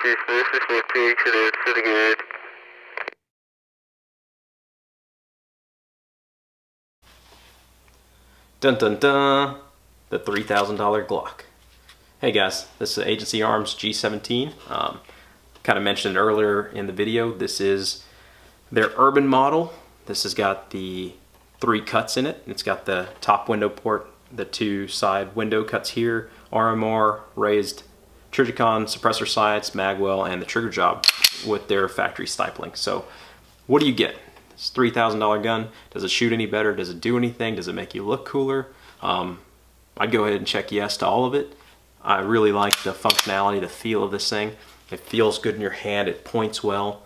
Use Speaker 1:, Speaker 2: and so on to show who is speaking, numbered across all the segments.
Speaker 1: This is my peaks and it's pretty good.
Speaker 2: Dun dun dun! The $3,000 Glock. Hey guys, this is Agency Arms G17. Kind of mentioned earlier in the video, this is their urban model. This has got the 3 cuts in it. It's got the top window port, the 2 side window cuts here, RMR, raised Trijicon suppressor sights, magwell, and the trigger job with their factory stippling. So what do you get? It's a $3,000 gun. Does it shoot any better? Does it do anything? Does it make you look cooler? I'd go ahead and check yes to all of it. I really like the functionality, the feel of this thing. It feels good in your hand, it points well.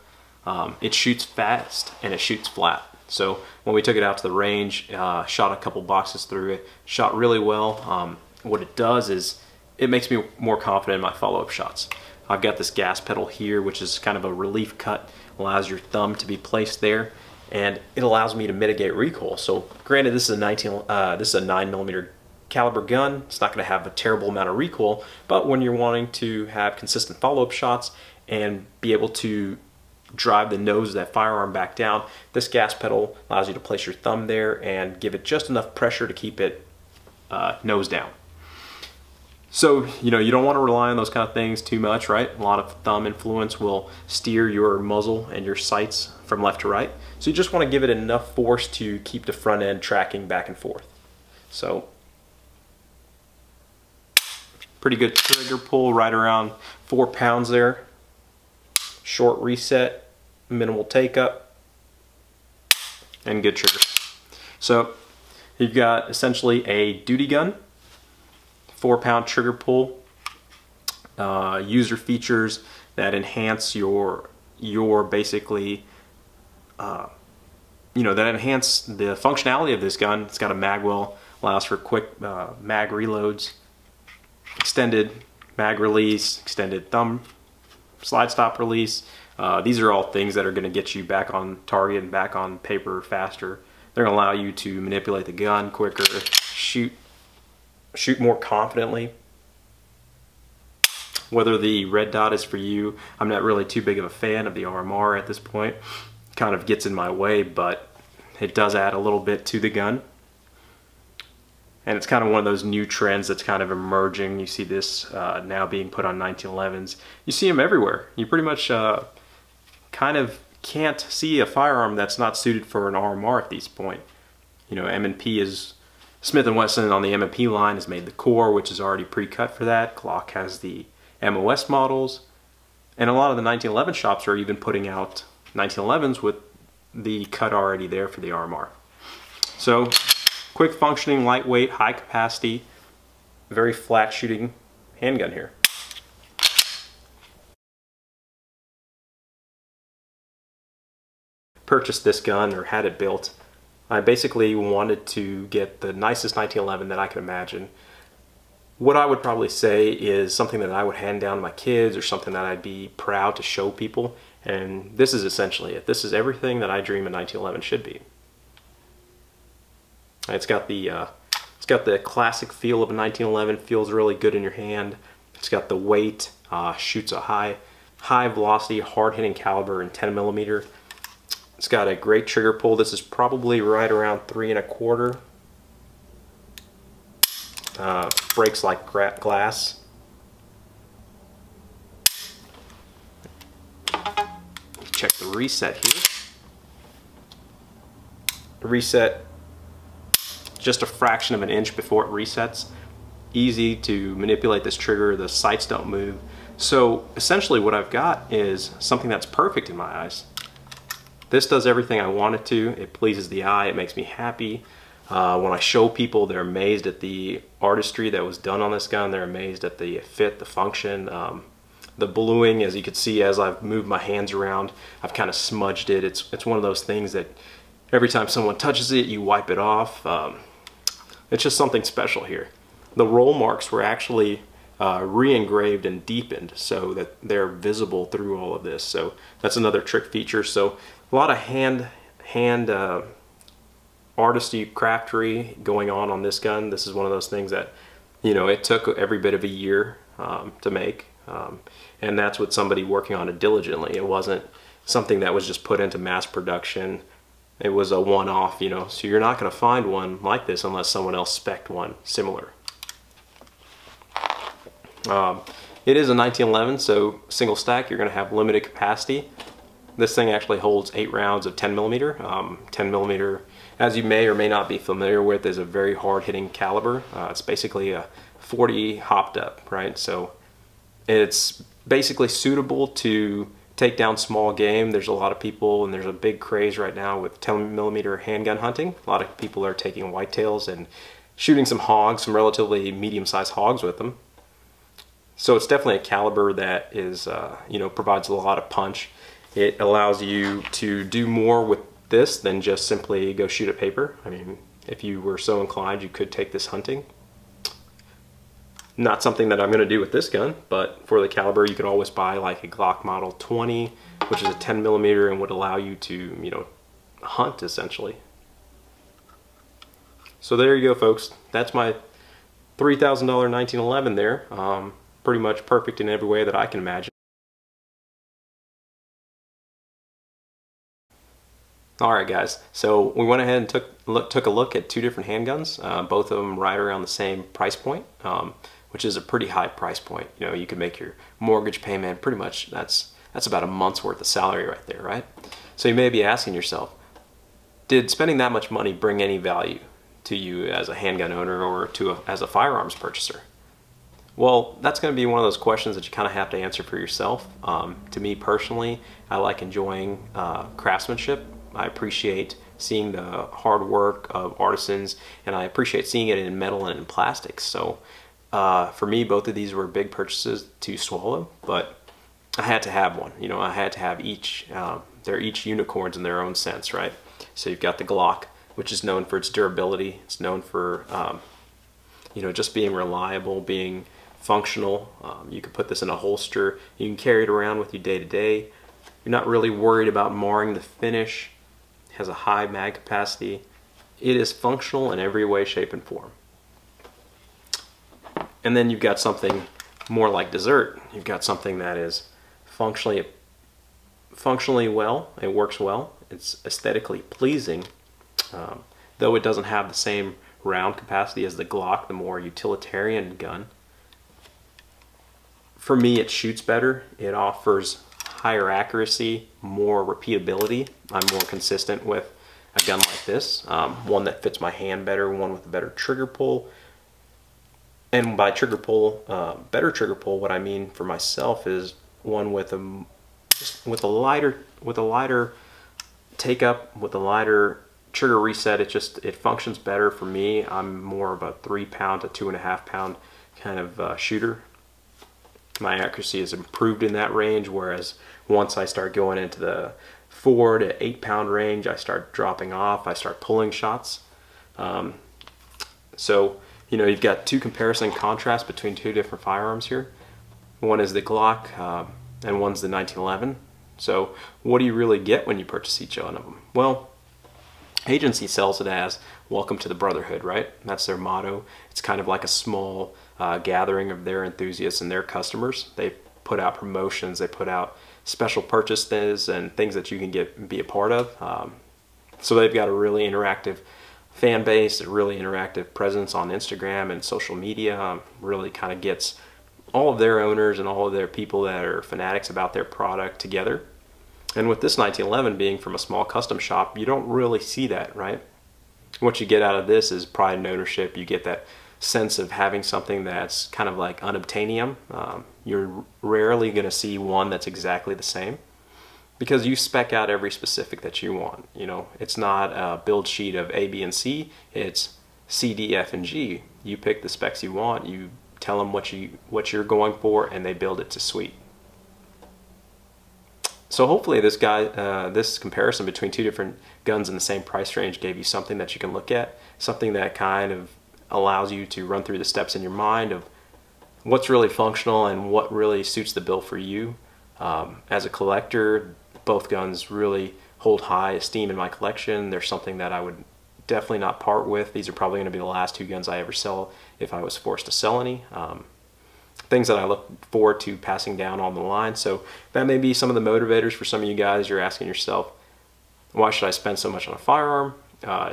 Speaker 2: It shoots fast and it shoots flat. So when we took it out to the range, shot a couple boxes through it, shot really well. What it does is it makes me more confident in my follow-up shots. I've got this gas pedal here, which is kind of a relief cut, allows your thumb to be placed there, and it allows me to mitigate recoil. So granted, this is a 9mm caliber gun. It's not going to have a terrible amount of recoil, but when you're wanting to have consistent follow-up shots and be able to drive the nose of that firearm back down, this gas pedal allows you to place your thumb there and give it just enough pressure to keep it nose down. So, you know, you don't want to rely on those kind of things too much, right? A lot of thumb influence will steer your muzzle and your sights from left to right. So you just want to give it enough force to keep the front end tracking back and forth. So, pretty good trigger pull, right around 4 pounds there. Short reset, minimal take up, and good trigger. So you've got essentially a duty gun, 4-pound trigger pull, user features that enhance your basically, you know, that enhance the functionality of this gun. It's got a magwell, allows for quick mag reloads, extended mag release, extended thumb slide stop release. These are all things that are going to get you back on target and back on paper faster. They're going to allow you to manipulate the gun quicker, shoot more confidently. Whether the red dot is for you, I'm not really too big of a fan of the RMR at this point. It kind of gets in my way, but it does add a little bit to the gun. And it's kind of one of those new trends that's kind of emerging. You see this now being put on 1911s. You see them everywhere. You pretty much kind of can't see a firearm that's not suited for an RMR at this point. You know, M&P is, Smith & Wesson on the M&P line has made the core, which is already pre-cut for that. Glock has the MOS models. And a lot of the 1911 shops are even putting out 1911s with the cut already there for the RMR. So, quick functioning, lightweight, high capacity, very flat shooting handgun here. Purchased this gun or had it built, I basically wanted to get the nicest 1911 that I could imagine. What I would probably say is something that I would hand down to my kids or something that I'd be proud to show people, and this is essentially it. This is everything that I dream a 1911 should be. It's got the classic feel of a 1911. Feels really good in your hand. It's got the weight. Shoots a high velocity, hard hitting caliber in 10mm. It's got a great trigger pull. This is probably right around 3 1/4. Breaks like glass. Check the reset here. The reset, just a fraction of an inch before it resets. Easy to manipulate this trigger, the sights don't move. So essentially what I've got is something that's perfect in my eyes. This does everything I want it to. It pleases the eye, it makes me happy. When I show people, they're amazed at the artistry that was done on this gun. They're amazed at the fit, the function, the bluing. As you can see, as I've moved my hands around, I've kind of smudged it. It's one of those things that every time someone touches it, you wipe it off. It's just something special here. The roll marks were actually re-engraved and deepened so that they're visible through all of this. So that's another trick feature. So a lot of hand artistry, craftery going on this gun. This is one of those things that, you know, it took every bit of a year to make. And that's with somebody working on it diligently. It wasn't something that was just put into mass production. It was a one-off, you know, so you're not going to find one like this unless someone else spec'd one similar. It is a 1911, so single stack, you're going to have limited capacity. This thing actually holds 8 rounds of 10 millimeter. 10 millimeter, as you may or may not be familiar with, is a very hard-hitting caliber. It's basically a 40 hopped up, right? So it's basically suitable to take down small game. There's a lot of people, and there's a big craze right now with 10 millimeter handgun hunting. A lot of people are taking whitetails and shooting some hogs, some relatively medium-sized hogs with them. So it's definitely a caliber that is, you know, provides a lot of punch. It allows you to do more with this than just simply go shoot a paper. I mean, if you were so inclined, you could take this hunting. Not something that I'm going to do with this gun, but for the caliber, you could always buy like a Glock Model 20, which is a 10 millimeter and would allow you to, you know, hunt essentially. So there you go, folks. That's my $3,000 1911 there. Pretty much perfect in every way that I can imagine. Alright guys, so we went ahead and took a look at 2 different handguns, both of them right around the same price point, which is a pretty high price point. You know, you could make your mortgage payment pretty much, that's about a month's worth of salary right there, right? So you may be asking yourself, did spending that much money bring any value to you as a handgun owner or as a firearms purchaser? Well, that's going to be one of those questions that you kind of have to answer for yourself. To me personally, I like enjoying craftsmanship. I appreciate seeing the hard work of artisans, and I appreciate seeing it in metal and in plastics. So for me, both of these were big purchases to swallow, but I had to have one. You know, I had to have each. They're each unicorns in their own sense, right? So you've got the Glock, which is known for its durability. It's known for you know, just being reliable, being functional. You can put this in a holster. You can carry it around with you day to day. You're not really worried about marring the finish. It has a high mag capacity. It is functional in every way, shape, and form. And then you've got something more like dessert. You've got something that is functionally well. It works well. It's aesthetically pleasing, though it doesn't have the same round capacity as the Glock, the more utilitarian gun. For me, it shoots better. It offers higher accuracy, more repeatability. I'm more consistent with a gun like this, one that fits my hand better, one with a better trigger pull. And by trigger pull, better trigger pull, what I mean for myself is one with a lighter take up, with a lighter trigger reset. It functions better for me. I'm more of a 3-pound to 2.5-pound kind of shooter. My accuracy is improved in that range, whereas once I start going into the 4 to 8-pound range, I start dropping off. I start pulling shots. So, you know, you've got 2 comparison contrasts between 2 different firearms here. One is the Glock, and one's the 1911. So, what do you really get when you purchase each one of them? Well, Agency sells it as "Welcome to the Brotherhood," right? That's their motto. It's kind of like a small gathering of their enthusiasts and their customers. They put out promotions, they put out special purchases and things that you can be a part of. So they've got a really interactive fan base, a really interactive presence on Instagram and social media. Really kind of gets all of their owners and all of their people that are fanatics about their product together. And with this 1911 being from a small custom shop, you don't really see that, right? What you get out of this is pride and ownership. You get that sense of having something that's kind of like unobtainium. You're rarely going to see one that's exactly the same because you spec out every specific that you want. You know, it's not a build sheet of A, B, and C. It's C, D, F, and G. You pick the specs you want. You tell them what you're going for, and they build it to suite. So hopefully this comparison between 2 different guns in the same price range gave you something that you can look at, something that kind of allows you to run through the steps in your mind of what's really functional and what really suits the bill for you. As a collector, both guns really hold high esteem in my collection. They're something that I would definitely not part with. These are probably going to be the last 2 guns I ever sell if I was forced to sell any. things that I look forward to passing down on the line. So that may be some of the motivators for some of you guys. You're asking yourself, why should I spend so much on a firearm?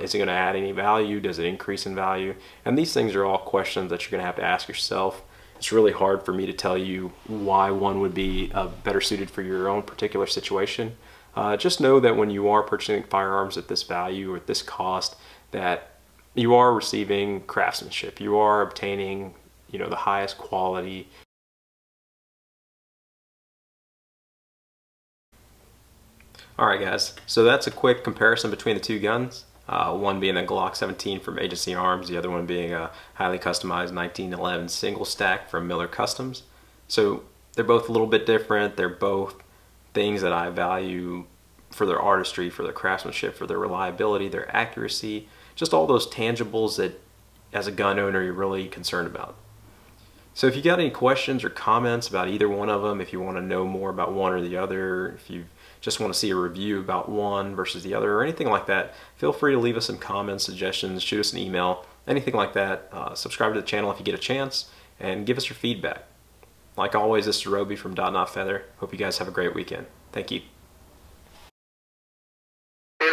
Speaker 2: Is it going to add any value? Does it increase in value? And these things are all questions that you're going to have to ask yourself. It's really hard for me to tell you why one would be better suited for your own particular situation. Just know that when you are purchasing firearms at this value or at this cost, that you are receiving craftsmanship. You are obtaining, the highest quality. Alright guys, so that's a quick comparison between the two guns. One being a Glock 17 from Agency Arms, the other one being a highly customized 1911 single stack from Miller Customs. So they're both a little bit different. They're both things that I value for their artistry, for their craftsmanship, for their reliability, their accuracy, just all those tangibles that as a gun owner you're really concerned about. So if you got any questions or comments about either one of them, if you want to know more about one or the other, if you just want to see a review about one versus the other or anything like that, feel free to leave us some comments, suggestions, shoot us an email, anything like that. Subscribe to the channel if you get a chance and give us your feedback. Like always, this is Roby from Dot Not Feather. Hope you guys have a great weekend. Thank you.
Speaker 1: This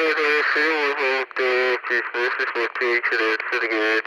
Speaker 1: is good.